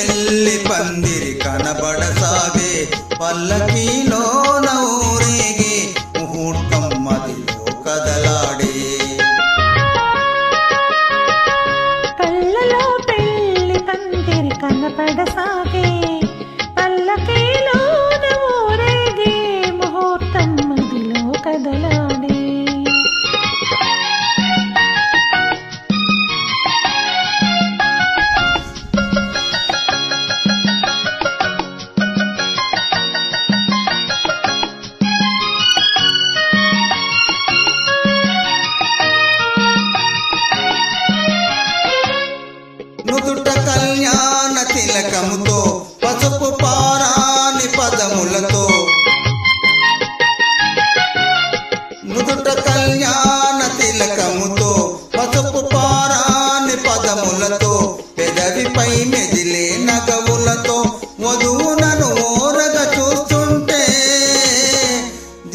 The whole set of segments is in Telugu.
పెళ్లి పందిరి కనబడసాగే పల్లకీలోన ఊరేగే ముహూర్తం మదిలో కదలాడే కళ్ళలో పెళ్లి పందిరి కనబడసాగే పల్లకీలోన ఊరేగే ముహూర్తం మదిలో కదలాడే నుదుట కళ్యాణ తిలకముతో పసుపు పారాని పదములతో నుదుట కళ్యాణ తిలకముతో పసుపు పారాని పదములతో పెదవిపై మెదిలే నగవులతో వధువునను ఓరగా చూస్తుంటే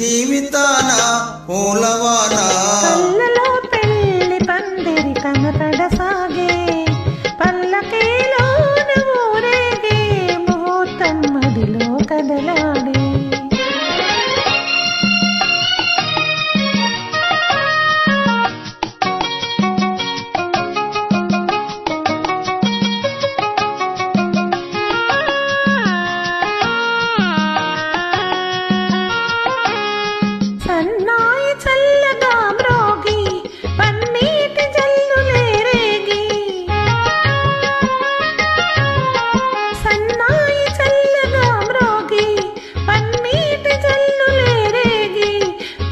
జీవితాన పూలవాన కళ్ళలో పెళ్లి పందిరి కనబడసాగే పల్లకీలోన ఊరేగే ముహూర్తం మదిలో కదలాడే సన్నాయి చల్లగా మ్రోగి పన్నీటి జల్లులే రేగి సన్నాయి చల్లగా మ్రోగి పన్నీటి జల్లులే రేగి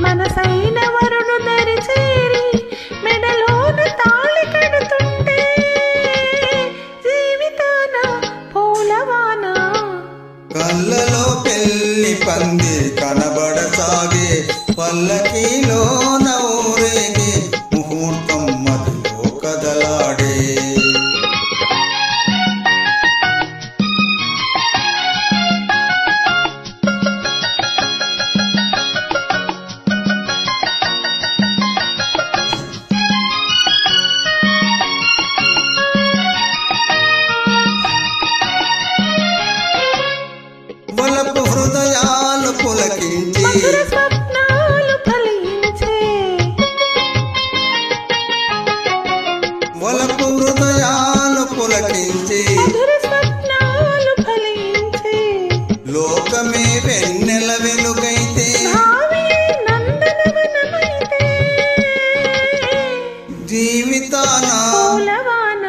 మనసైన వరుడు దరి చేరి మెడలోన తాళి కడుతుంటే జీవితాన పూలవాన కళ్ళలో పెళ్లి పందిరి కనబడసాగే పల్లకీలోన ఊరేగే ముహూర్తం మదిలో కదలాడే వలపు హృదయాలు పులకించి మధుర స్వప్నాలు ఫలించే వలపు హృదయాలు పులకించి మధుర స్వప్నాలు ఫలించే లోకమే వెన్నెల వెలుగైతే భావియే నందనవనమైతే జీవితాన పూలవాన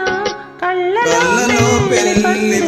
కళ్ళలో కళ్ళలో పెళ్లి పెళ్లి